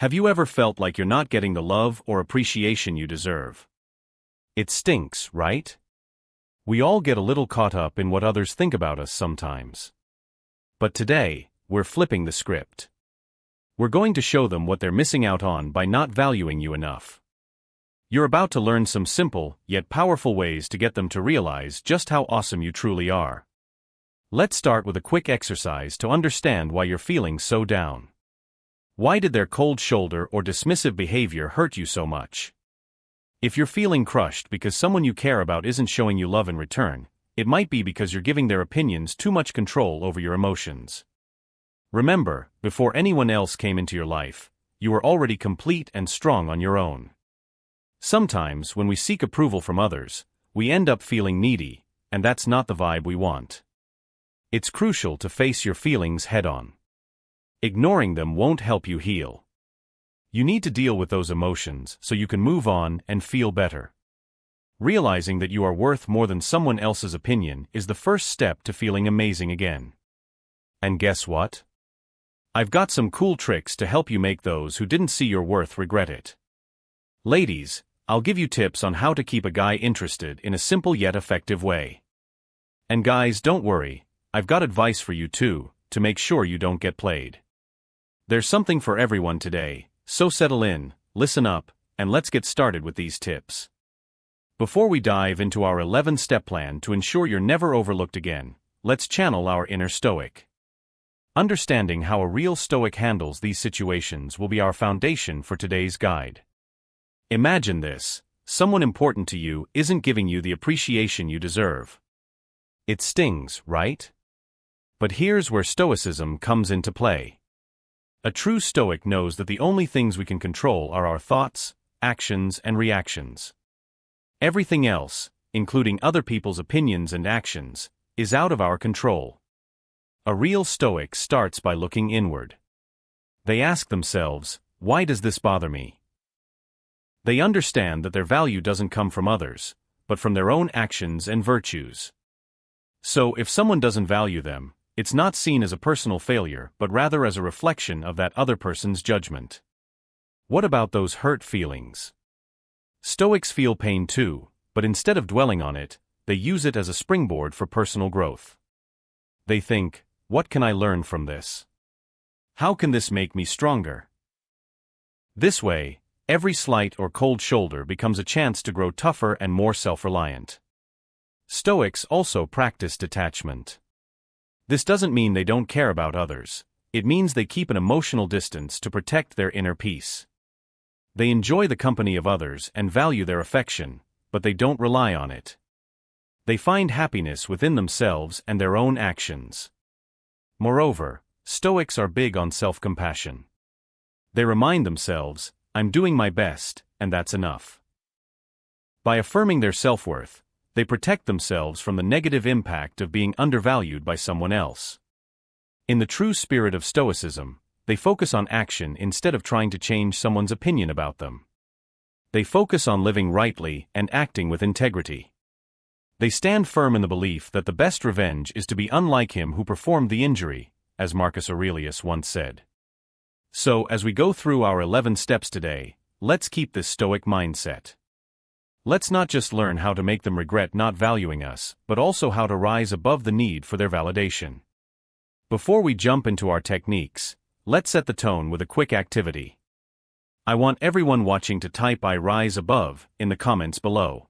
Have you ever felt like you're not getting the love or appreciation you deserve? It stinks, right? We all get a little caught up in what others think about us sometimes. But today, we're flipping the script. We're going to show them what they're missing out on by not valuing you enough. You're about to learn some simple, yet powerful ways to get them to realize just how awesome you truly are. Let's start with a quick exercise to understand why you're feeling so down. Why did their cold shoulder or dismissive behavior hurt you so much? If you're feeling crushed because someone you care about isn't showing you love in return, it might be because you're giving their opinions too much control over your emotions. Remember, before anyone else came into your life, you were already complete and strong on your own. Sometimes, when we seek approval from others, we end up feeling needy, and that's not the vibe we want. It's crucial to face your feelings head-on. Ignoring them won't help you heal. You need to deal with those emotions so you can move on and feel better. Realizing that you are worth more than someone else's opinion is the first step to feeling amazing again. And guess what? I've got some cool tricks to help you make those who didn't see your worth regret it. Ladies, I'll give you tips on how to keep a guy interested in a simple yet effective way. And guys, don't worry, I've got advice for you too, to make sure you don't get played. There's something for everyone today, so settle in, listen up, and let's get started with these tips. Before we dive into our 11-step plan to ensure you're never overlooked again, let's channel our inner Stoic. Understanding how a real Stoic handles these situations will be our foundation for today's guide. Imagine this: someone important to you isn't giving you the appreciation you deserve. It stings, right? But here's where Stoicism comes into play. A true Stoic knows that the only things we can control are our thoughts, actions, and reactions. Everything else, including other people's opinions and actions, is out of our control. A real Stoic starts by looking inward. They ask themselves, why does this bother me? They understand that their value doesn't come from others, but from their own actions and virtues. So if someone doesn't value them, it's not seen as a personal failure, but rather as a reflection of that other person's judgment. What about those hurt feelings? Stoics feel pain too, but instead of dwelling on it, they use it as a springboard for personal growth. They think, what can I learn from this? How can this make me stronger? This way, every slight or cold shoulder becomes a chance to grow tougher and more self-reliant. Stoics also practice detachment. This doesn't mean they don't care about others. It means they keep an emotional distance to protect their inner peace. They enjoy the company of others and value their affection, but they don't rely on it. They find happiness within themselves and their own actions. Moreover, Stoics are big on self-compassion. They remind themselves, I'm doing my best, and that's enough. By affirming their self-worth, they protect themselves from the negative impact of being undervalued by someone else. In the true spirit of Stoicism, they focus on action instead of trying to change someone's opinion about them. They focus on living rightly and acting with integrity. They stand firm in the belief that the best revenge is to be unlike him who performed the injury, as Marcus Aurelius once said. So, as we go through our 11 steps today, let's keep this Stoic mindset. Let's not just learn how to make them regret not valuing us, but also how to rise above the need for their validation. Before we jump into our techniques, let's set the tone with a quick activity. I want everyone watching to type "I rise above" in the comments below.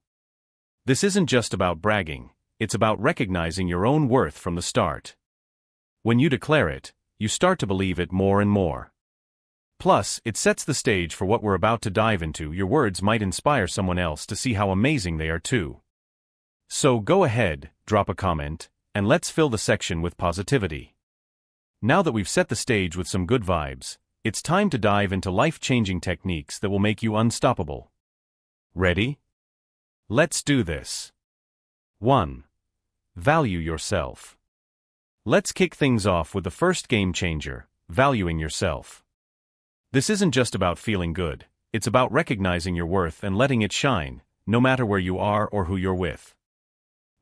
This isn't just about bragging, it's about recognizing your own worth from the start. When you declare it, you start to believe it more and more. Plus, it sets the stage for what we're about to dive into. Your words might inspire someone else to see how amazing they are too. So go ahead, drop a comment, and let's fill the section with positivity. Now that we've set the stage with some good vibes, it's time to dive into life-changing techniques that will make you unstoppable. Ready? Let's do this. 1. Value yourself. Let's kick things off with the first game changer, valuing yourself. This isn't just about feeling good, it's about recognizing your worth and letting it shine, no matter where you are or who you're with.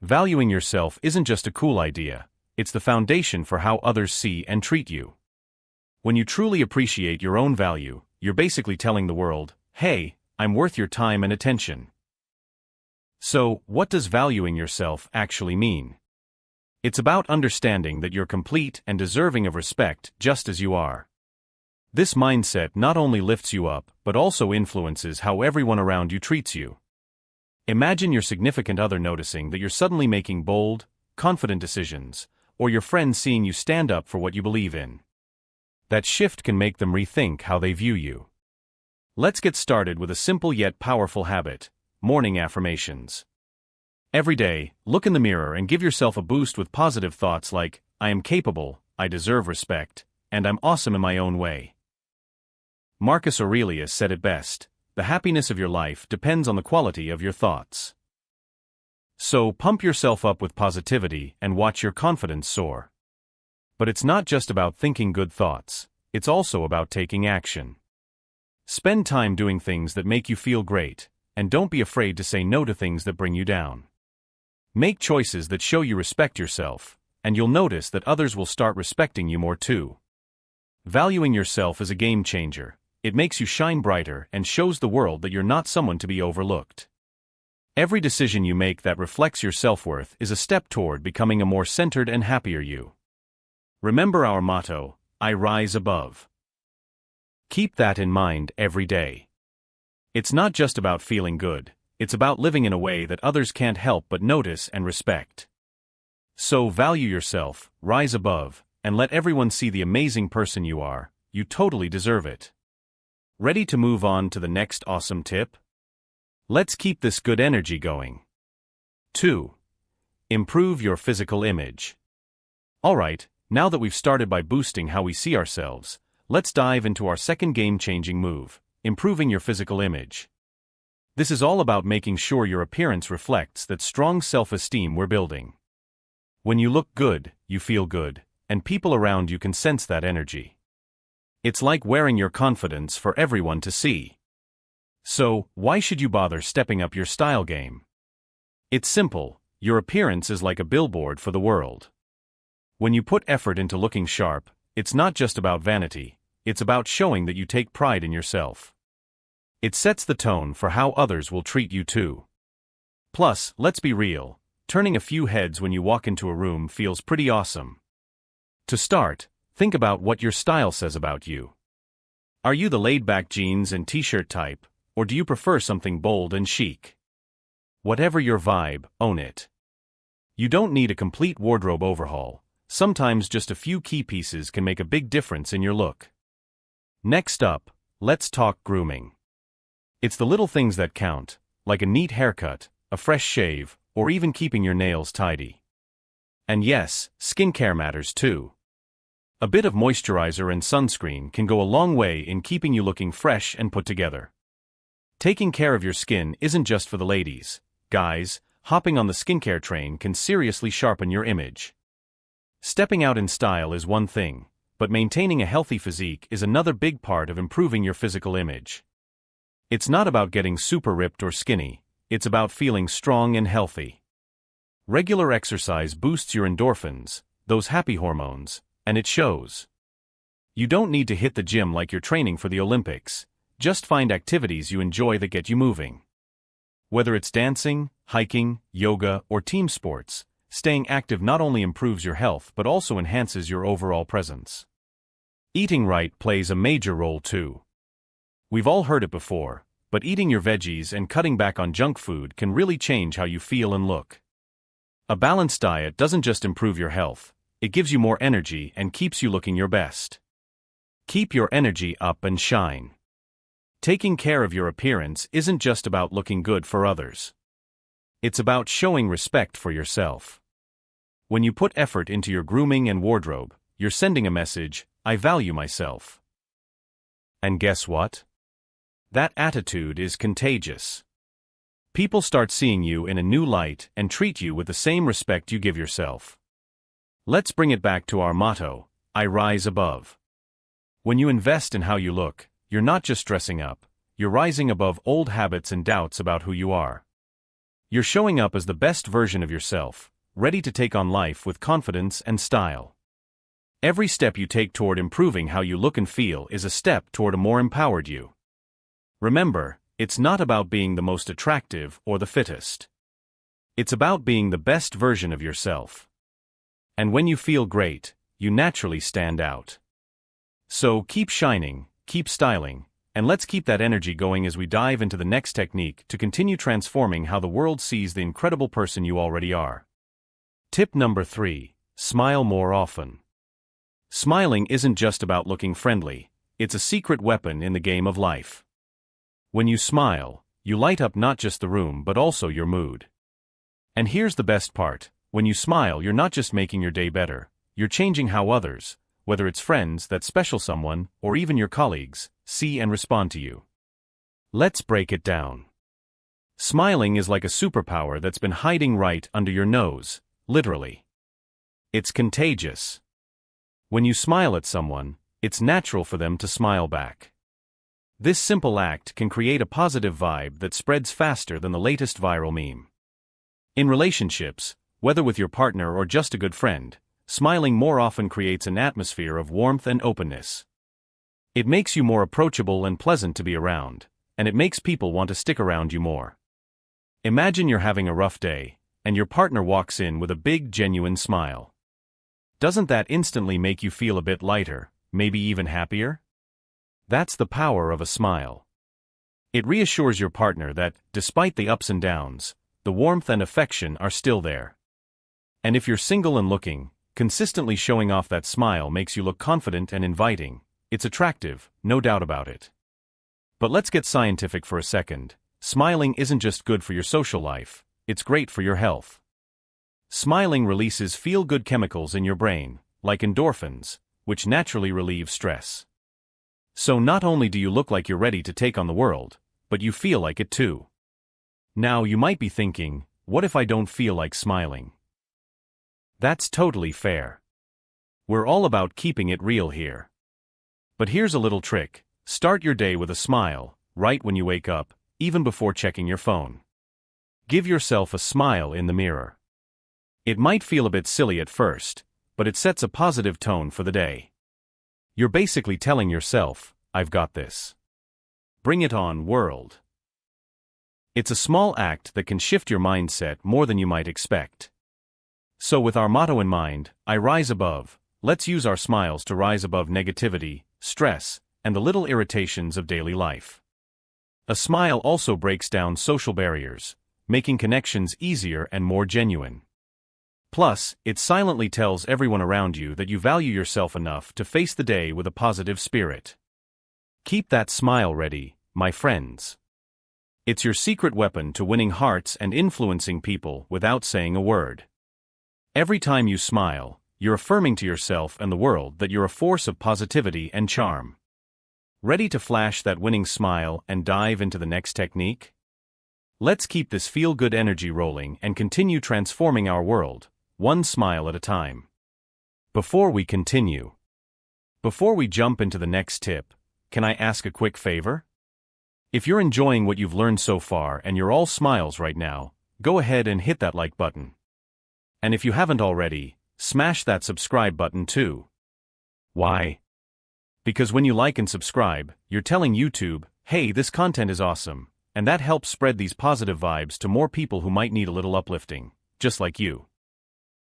Valuing yourself isn't just a cool idea, it's the foundation for how others see and treat you. When you truly appreciate your own value, you're basically telling the world, hey, I'm worth your time and attention. So, what does valuing yourself actually mean? It's about understanding that you're complete and deserving of respect just as you are. This mindset not only lifts you up, but also influences how everyone around you treats you. Imagine your significant other noticing that you're suddenly making bold, confident decisions, or your friends seeing you stand up for what you believe in. That shift can make them rethink how they view you. Let's get started with a simple yet powerful habit: morning affirmations. Every day, look in the mirror and give yourself a boost with positive thoughts like, I am capable, I deserve respect, and I'm awesome in my own way. Marcus Aurelius said it best: the happiness of your life depends on the quality of your thoughts. So, pump yourself up with positivity and watch your confidence soar. But it's not just about thinking good thoughts, it's also about taking action. Spend time doing things that make you feel great, and don't be afraid to say no to things that bring you down. Make choices that show you respect yourself, and you'll notice that others will start respecting you more too. Valuing yourself is a game changer. It makes you shine brighter and shows the world that you're not someone to be overlooked. Every decision you make that reflects your self-worth is a step toward becoming a more centered and happier you. Remember our motto, I rise above. Keep that in mind every day. It's not just about feeling good, it's about living in a way that others can't help but notice and respect. So value yourself, rise above, and let everyone see the amazing person you are. You totally deserve it. Ready to move on to the next awesome tip? Let's keep this good energy going. 2. Improve your physical image. Alright, now that we've started by boosting how we see ourselves, let's dive into our second game-changing move: improving your physical image. This is all about making sure your appearance reflects that strong self-esteem we're building. When you look good, you feel good, and people around you can sense that energy. It's like wearing your confidence for everyone to see. So, why should you bother stepping up your style game? It's simple: your appearance is like a billboard for the world. When you put effort into looking sharp, it's not just about vanity, it's about showing that you take pride in yourself. It sets the tone for how others will treat you too. Plus, let's be real, turning a few heads when you walk into a room feels pretty awesome. To start, think about what your style says about you. Are you the laid-back jeans and t-shirt type, or do you prefer something bold and chic? Whatever your vibe, own it. You don't need a complete wardrobe overhaul. Sometimes just a few key pieces can make a big difference in your look. Next up, let's talk grooming. It's the little things that count, like a neat haircut, a fresh shave, or even keeping your nails tidy. And yes, skincare matters too. A bit of moisturizer and sunscreen can go a long way in keeping you looking fresh and put together. Taking care of your skin isn't just for the ladies. Guys, hopping on the skincare train can seriously sharpen your image. Stepping out in style is one thing, but maintaining a healthy physique is another big part of improving your physical image. It's not about getting super ripped or skinny, it's about feeling strong and healthy. Regular exercise boosts your endorphins, those happy hormones, and it shows. You don't need to hit the gym like you're training for the Olympics, just find activities you enjoy that get you moving. Whether it's dancing, hiking, yoga, or team sports, staying active not only improves your health but also enhances your overall presence. Eating right plays a major role too. We've all heard it before, but eating your veggies and cutting back on junk food can really change how you feel and look. A balanced diet doesn't just improve your health, it gives you more energy and keeps you looking your best. Keep your energy up and shine. Taking care of your appearance isn't just about looking good for others. It's about showing respect for yourself. When you put effort into your grooming and wardrobe, you're sending a message: I value myself. And guess what? That attitude is contagious. People start seeing you in a new light and treat you with the same respect you give yourself. Let's bring it back to our motto, I rise above. When you invest in how you look, you're not just dressing up, you're rising above old habits and doubts about who you are. You're showing up as the best version of yourself, ready to take on life with confidence and style. Every step you take toward improving how you look and feel is a step toward a more empowered you. Remember, it's not about being the most attractive or the fittest. It's about being the best version of yourself. And when you feel great, you naturally stand out. So keep shining, keep styling, and let's keep that energy going as we dive into the next technique to continue transforming how the world sees the incredible person you already are. Tip number 3: smile more often. Smiling isn't just about looking friendly, it's a secret weapon in the game of life. When you smile, you light up not just the room but also your mood. And here's the best part: when you smile, you're not just making your day better, you're changing how others, whether it's friends, that special someone, or even your colleagues, see and respond to you. Let's break it down. Smiling is like a superpower that's been hiding right under your nose, literally. It's contagious. When you smile at someone, it's natural for them to smile back. This simple act can create a positive vibe that spreads faster than the latest viral meme. In relationships, whether with your partner or just a good friend, smiling more often creates an atmosphere of warmth and openness. It makes you more approachable and pleasant to be around, and it makes people want to stick around you more. Imagine you're having a rough day, and your partner walks in with a big, genuine smile. Doesn't that instantly make you feel a bit lighter, maybe even happier? That's the power of a smile. It reassures your partner that, despite the ups and downs, the warmth and affection are still there. And if you're single and looking, consistently showing off that smile makes you look confident and inviting. It's attractive, no doubt about it. But let's get scientific for a second. Smiling isn't just good for your social life, it's great for your health. Smiling releases feel-good chemicals in your brain, like endorphins, which naturally relieve stress. So not only do you look like you're ready to take on the world, but you feel like it too. Now you might be thinking, what if I don't feel like smiling? That's totally fair. We're all about keeping it real here. But here's a little trick: start your day with a smile, right when you wake up, even before checking your phone. Give yourself a smile in the mirror. It might feel a bit silly at first, but it sets a positive tone for the day. You're basically telling yourself, I've got this. Bring it on, world. It's a small act that can shift your mindset more than you might expect. So with our motto in mind, I rise above, let's use our smiles to rise above negativity, stress, and the little irritations of daily life. A smile also breaks down social barriers, making connections easier and more genuine. Plus, it silently tells everyone around you that you value yourself enough to face the day with a positive spirit. Keep that smile ready, my friends. It's your secret weapon to winning hearts and influencing people without saying a word. Every time you smile, you're affirming to yourself and the world that you're a force of positivity and charm. Ready to flash that winning smile and dive into the next technique? Let's keep this feel-good energy rolling and continue transforming our world, one smile at a time. Before we jump into the next tip, can I ask a quick favor? If you're enjoying what you've learned so far and you're all smiles right now, go ahead and hit that like button. And if you haven't already, smash that subscribe button too. Why? Because when you like and subscribe, you're telling YouTube, hey, this content is awesome, and that helps spread these positive vibes to more people who might need a little uplifting, just like you.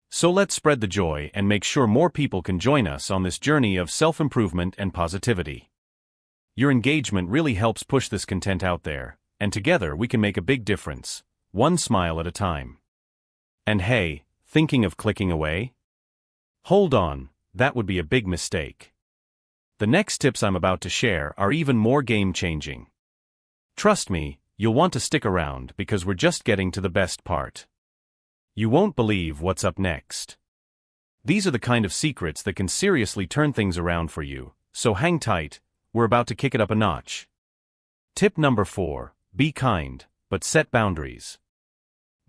So let's spread the joy and make sure more people can join us on this journey of self-improvement and positivity. Your engagement really helps push this content out there, and together we can make a big difference, one smile at a time. And hey, thinking of clicking away? Hold on, that would be a big mistake. The next tips I'm about to share are even more game-changing. Trust me, you'll want to stick around because we're just getting to the best part. You won't believe what's up next. These are the kind of secrets that can seriously turn things around for you, so hang tight, we're about to kick it up a notch. Tip number 4, be kind, but set boundaries.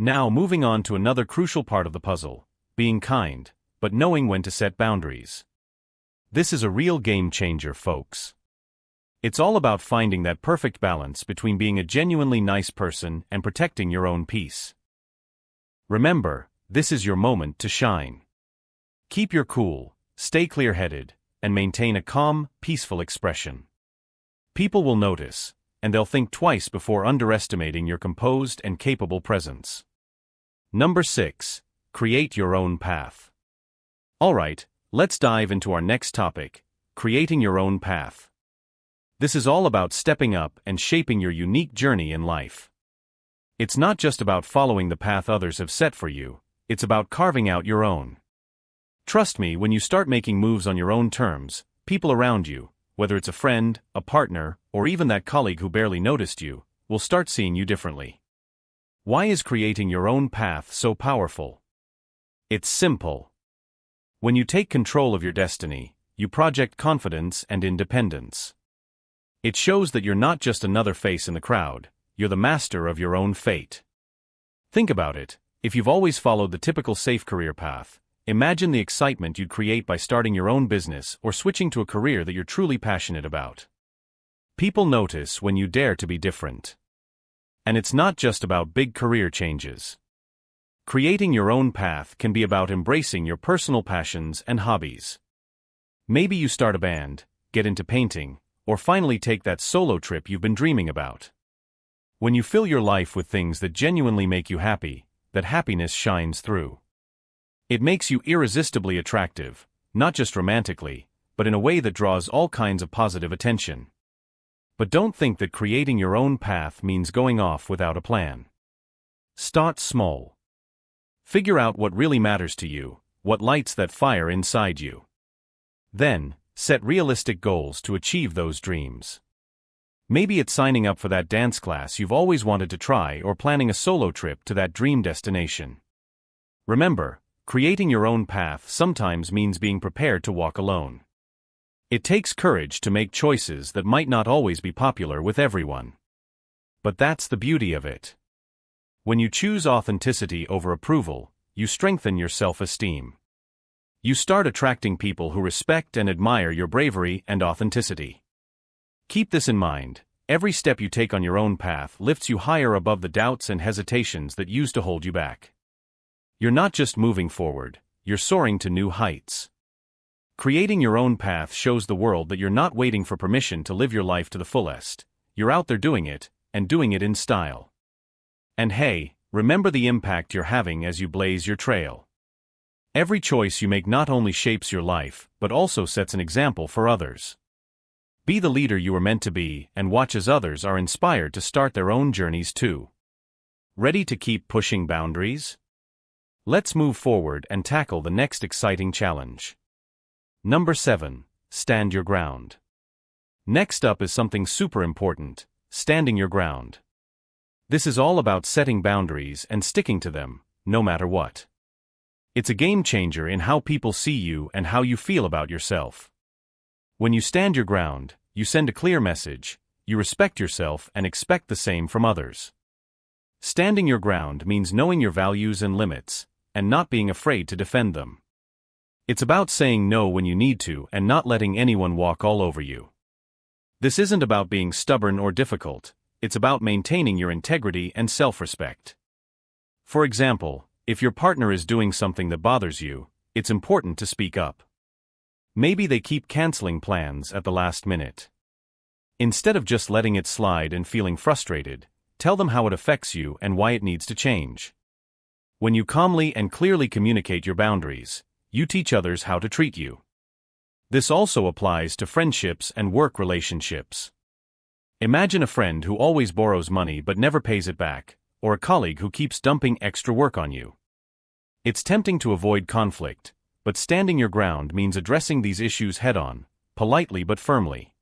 Now moving on to another crucial part of the puzzle, being kind, but knowing when to set boundaries. This is a real game changer, folks. It's all about finding that perfect balance between being a genuinely nice person and protecting your own peace. Remember, this is your moment to shine. Keep your cool, Stay clear-headed, and maintain a calm, peaceful expression. People will notice, and they'll think twice before underestimating your composed and capable presence. Number 6. Create your own path. Alright, let's dive into our next topic, creating your own path. This is all about stepping up and shaping your unique journey in life. It's not just about following the path others have set for you, it's about carving out your own. Trust me, when you start making moves on your own terms, people around you, whether it's a friend, a partner, or even that colleague who barely noticed you, will start seeing you differently. Why is creating your own path so powerful? It's simple. When you take control of your destiny, you project confidence and independence. It shows that you're not just another face in the crowd, you're the master of your own fate. Think about it, if you've always followed the typical safe career path, imagine the excitement you'd create by starting your own business or switching to a career that you're truly passionate about. People notice when you dare to be different. And it's not just about big career changes. Creating your own path can be about embracing your personal passions and hobbies. Maybe you start a band, get into painting, or finally take that solo trip you've been dreaming about. When you fill your life with things that genuinely make you happy, that happiness shines through. It makes you irresistibly attractive, not just romantically, but in a way that draws all kinds of positive attention. But don't think that creating your own path means going off without a plan. Start small. Figure out what really matters to you, what lights that fire inside you. Then, set realistic goals to achieve those dreams. Maybe it's signing up for that dance class you've always wanted to try or planning a solo trip to that dream destination. Remember, creating your own path sometimes means being prepared to walk alone. It takes courage to make choices that might not always be popular with everyone. But that's the beauty of it. When you choose authenticity over approval, you strengthen your self-esteem. You start attracting people who respect and admire your bravery and authenticity. Keep this in mind, every step you take on your own path lifts you higher above the doubts and hesitations that used to hold you back. You're not just moving forward, you're soaring to new heights. Creating your own path shows the world that you're not waiting for permission to live your life to the fullest. You're out there doing it, and doing it in style. And hey, remember the impact you're having as you blaze your trail. Every choice you make not only shapes your life, but also sets an example for others. Be the leader you were meant to be, and watch as others are inspired to start their own journeys too. Ready to keep pushing boundaries? Let's move forward and tackle the next exciting challenge. Number 7. Stand your ground. Next up is something super important, standing your ground. This is all about setting boundaries and sticking to them, no matter what. It's a game changer in how people see you and how you feel about yourself. When you stand your ground, you send a clear message, you respect yourself and expect the same from others. Standing your ground means knowing your values and limits, and not being afraid to defend them. It's about saying no when you need to and not letting anyone walk all over you. This isn't about being stubborn or difficult, it's about maintaining your integrity and self-respect. For example, if your partner is doing something that bothers you, it's important to speak up. Maybe they keep canceling plans at the last minute. Instead of just letting it slide and feeling frustrated, tell them how it affects you and why it needs to change. When you calmly and clearly communicate your boundaries, you teach others how to treat you. This also applies to friendships and work relationships. Imagine a friend who always borrows money but never pays it back, or a colleague who keeps dumping extra work on you. It's tempting to avoid conflict, but standing your ground means addressing these issues head-on, politely but firmly.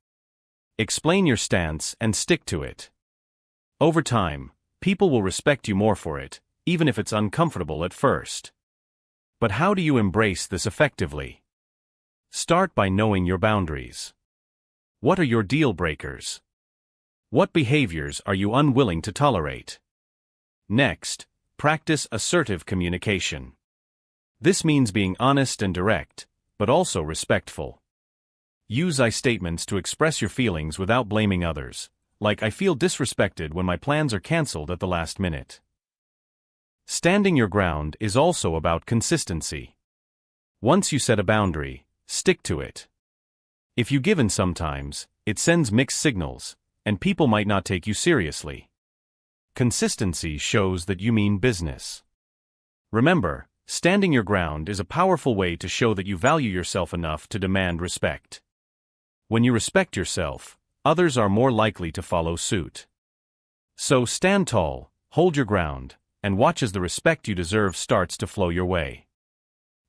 Explain your stance and stick to it. Over time, people will respect you more for it, even if it's uncomfortable at first. But how do you embrace this effectively? Start by knowing your boundaries. What are your deal breakers? What behaviors are you unwilling to tolerate? Next, practice assertive communication. This means being honest and direct, but also respectful. Use I statements to express your feelings without blaming others, like I feel disrespected when my plans are cancelled at the last minute. Standing your ground is also about consistency. Once you set a boundary, Stick to it. If you give in sometimes, it sends mixed signals, and people might not take you seriously. Consistency shows that you mean business. Remember, standing your ground is a powerful way to show that you value yourself enough to demand respect. When you respect yourself, others are more likely to follow suit. So stand tall, hold your ground, and watch as the respect you deserve starts to flow your way.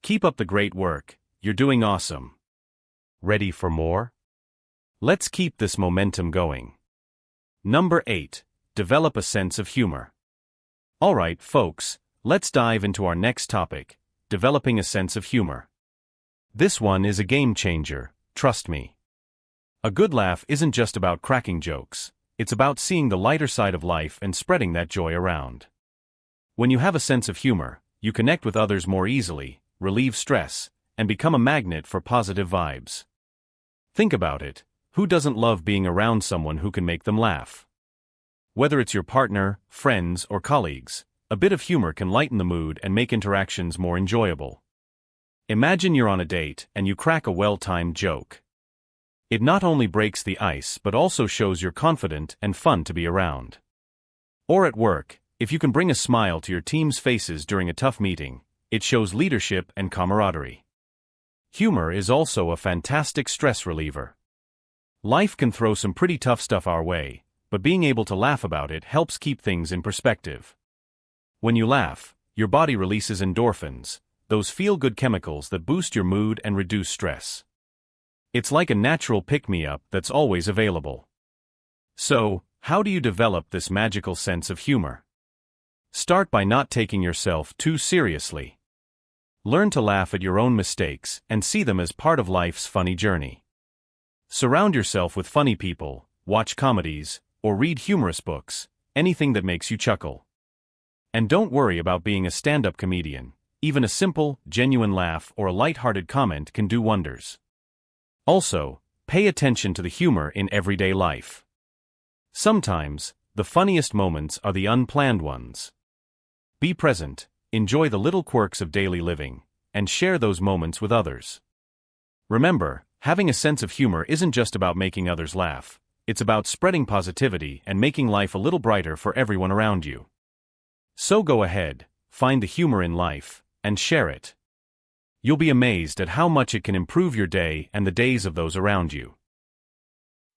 Keep up the great work, you're doing awesome. Ready for more? Let's keep this momentum going. Number 8. Develop a sense of humor. Alright, folks, let's dive into our next topic, developing a sense of humor. This one is a game changer, trust me. A good laugh isn't just about cracking jokes, it's about seeing the lighter side of life and spreading that joy around. When you have a sense of humor, you connect with others more easily, relieve stress, and become a magnet for positive vibes. Think about it, who doesn't love being around someone who can make them laugh? Whether it's your partner, friends, or colleagues, a bit of humor can lighten the mood and make interactions more enjoyable. Imagine you're on a date and you crack a well-timed joke. It not only breaks the ice but also shows you're confident and fun to be around. Or at work, if you can bring a smile to your team's faces during a tough meeting, it shows leadership and camaraderie. Humor is also a fantastic stress reliever. Life can throw some pretty tough stuff our way, but being able to laugh about it helps keep things in perspective. When you laugh, your body releases endorphins, those feel-good chemicals that boost your mood and reduce stress. It's like a natural pick-me-up that's always available. So, how do you develop this magical sense of humor? Start by not taking yourself too seriously. Learn to laugh at your own mistakes and see them as part of life's funny journey. Surround yourself with funny people, watch comedies, or read humorous books, anything that makes you chuckle. And don't worry about being a stand-up comedian, even a simple, genuine laugh or a light-hearted comment can do wonders. Also, pay attention to the humor in everyday life. Sometimes, the funniest moments are the unplanned ones. Be present, enjoy the little quirks of daily living, and share those moments with others. Remember, having a sense of humor isn't just about making others laugh. It's about spreading positivity and making life a little brighter for everyone around you. So go ahead, find the humor in life, and share it. You'll be amazed at how much it can improve your day and the days of those around you.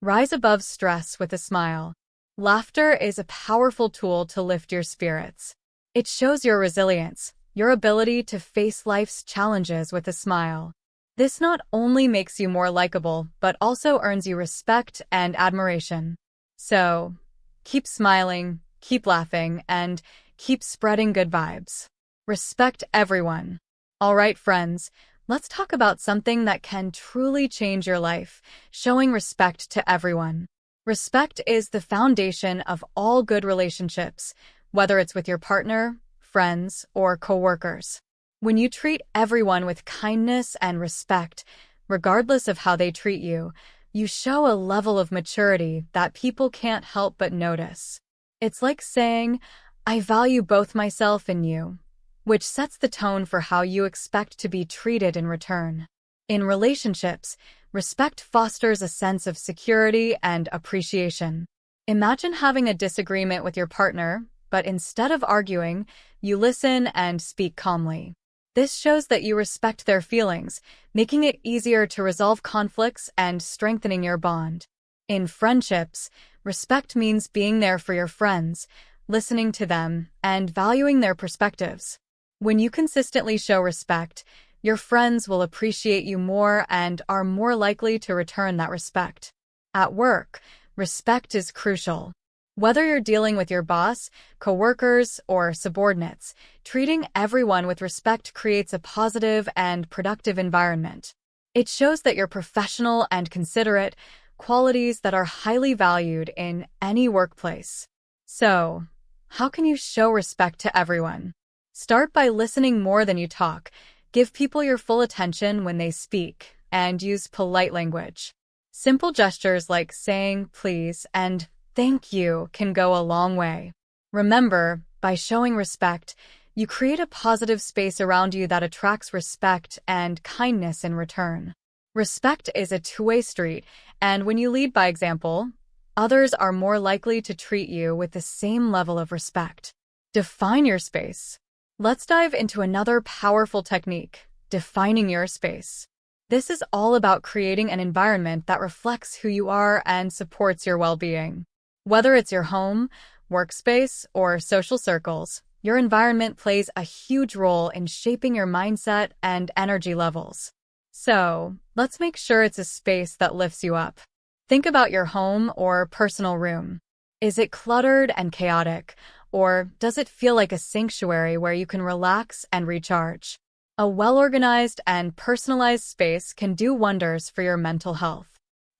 Rise above stress with a smile. Laughter is a powerful tool to lift your spirits. It shows your resilience, your ability to face life's challenges with a smile. This not only makes you more likable, but also earns you respect and admiration. So, keep smiling, keep laughing, and keep spreading good vibes. Respect everyone. All right, friends, let's talk about something that can truly change your life, showing respect to everyone. Respect is the foundation of all good relationships, whether it's with your partner, friends, or coworkers. When you treat everyone with kindness and respect, regardless of how they treat you, you show a level of maturity that people can't help but notice. It's like saying, "I value both myself and you," which sets the tone for how you expect to be treated in return. In relationships, respect fosters a sense of security and appreciation. Imagine having a disagreement with your partner, but instead of arguing, you listen and speak calmly. This shows that you respect their feelings, making it easier to resolve conflicts and strengthening your bond. In friendships, respect means being there for your friends, listening to them, and valuing their perspectives. When you consistently show respect, your friends will appreciate you more and are more likely to return that respect. At work, respect is crucial. Whether you're dealing with your boss, coworkers, or subordinates, treating everyone with respect creates a positive and productive environment. It shows that you're professional and considerate, qualities that are highly valued in any workplace. So, how can you show respect to everyone? Start by listening more than you talk. Give people your full attention when they speak, and use polite language. Simple gestures like saying please and thank you can go a long way. Remember, by showing respect, you create a positive space around you that attracts respect and kindness in return. Respect is a two-way street, and when you lead by example, others are more likely to treat you with the same level of respect. Define your space. Let's dive into another powerful technique, defining your space. This is all about creating an environment that reflects who you are and supports your well-being. Whether it's your home, workspace, or social circles, your environment plays a huge role in shaping your mindset and energy levels. So, let's make sure it's a space that lifts you up. Think about your home or personal room. Is it cluttered and chaotic, or does it feel like a sanctuary where you can relax and recharge? A well-organized and personalized space can do wonders for your mental health.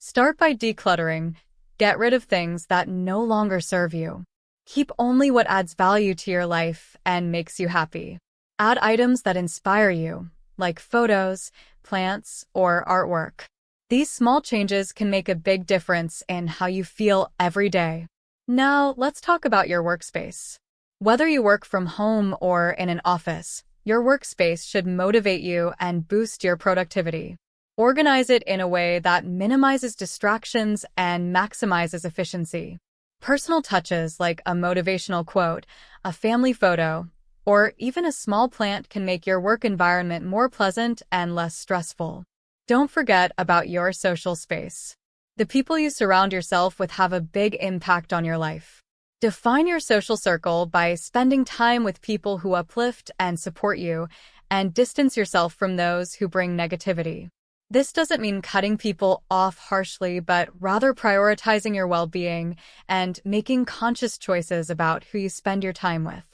Start by decluttering. Get rid of things that no longer serve you. Keep only what adds value to your life and makes you happy. Add items that inspire you, like photos, plants, or artwork. These small changes can make a big difference in how you feel every day. Now, let's talk about your workspace. Whether you work from home or in an office, your workspace should motivate you and boost your productivity. Organize it in a way that minimizes distractions and maximizes efficiency. Personal touches like a motivational quote, a family photo, or even a small plant can make your work environment more pleasant and less stressful. Don't forget about your social space. The people you surround yourself with have a big impact on your life. Define your social circle by spending time with people who uplift and support you, and distance yourself from those who bring negativity. This doesn't mean cutting people off harshly, but rather prioritizing your well-being and making conscious choices about who you spend your time with.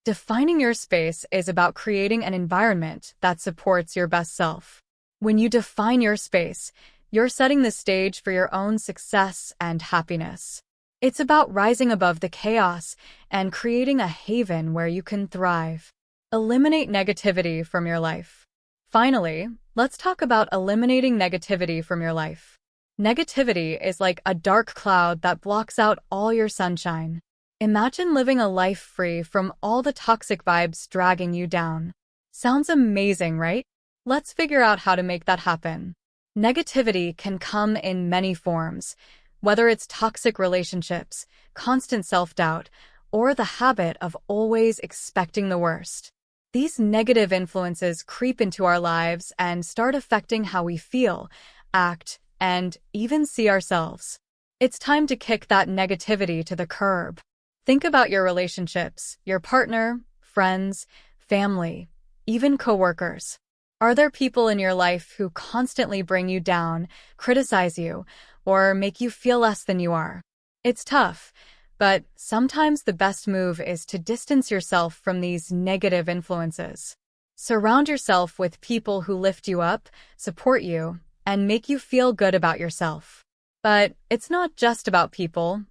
Defining your space is about creating an environment that supports your best self. When you define your space, you're setting the stage for your own success and happiness. It's about rising above the chaos and creating a haven where you can thrive. Eliminate negativity from your life. Finally, let's talk about eliminating negativity from your life. Negativity is like a dark cloud that blocks out all your sunshine. Imagine living a life free from all the toxic vibes dragging you down. Sounds amazing, right? Let's figure out how to make that happen. Negativity can come in many forms, whether it's toxic relationships, constant self-doubt, or the habit of always expecting the worst. These negative influences creep into our lives and start affecting how we feel, act, and even see ourselves. It's time to kick that negativity to the curb. Think about your relationships, your partner, friends, family, even coworkers. Are there people in your life who constantly bring you down, criticize you, or make you feel less than you are? It's tough, but sometimes the best move is to distance yourself from these negative influences. Surround yourself with people who lift you up, support you, and make you feel good about yourself. But it's not just about people.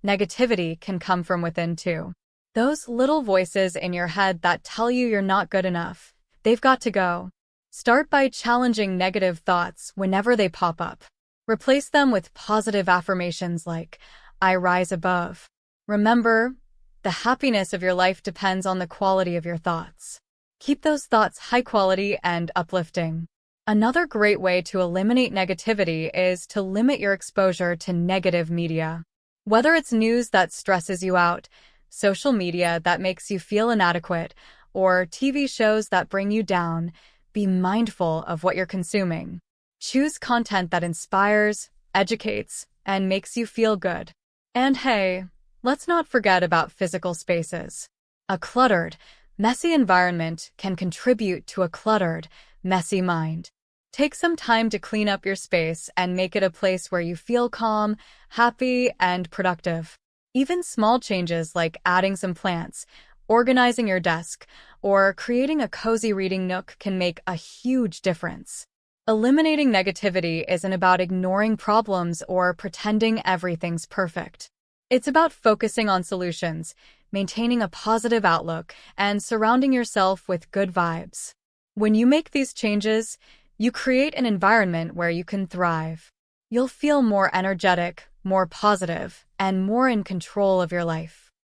Negativity can come from within too. Those little voices in your head that tell you you're not good enough, they've got to go. Start by challenging negative thoughts whenever they pop up. Replace them with positive affirmations like, I rise above. Remember, the happiness of your life depends on the quality of your thoughts. Keep those thoughts high quality and uplifting. Another great way to eliminate negativity is to limit your exposure to negative media. Whether it's news that stresses you out, social media that makes you feel inadequate, or TV shows that bring you down, be mindful of what you're consuming. Choose content that inspires, educates, and makes you feel good. And hey, let's not forget about physical spaces. A cluttered, messy environment can contribute to a cluttered, messy mind. Take some time to clean up your space and make it a place where you feel calm, happy, and productive. Even small changes like adding some plants, organizing your desk, or creating a cozy reading nook can make a huge difference. Eliminating negativity isn't about ignoring problems or pretending everything's perfect. It's about focusing on solutions, maintaining a positive outlook, and surrounding yourself with good vibes. When you make these changes, you create an environment where you can thrive. You'll feel more energetic, more positive, and more in control of your life.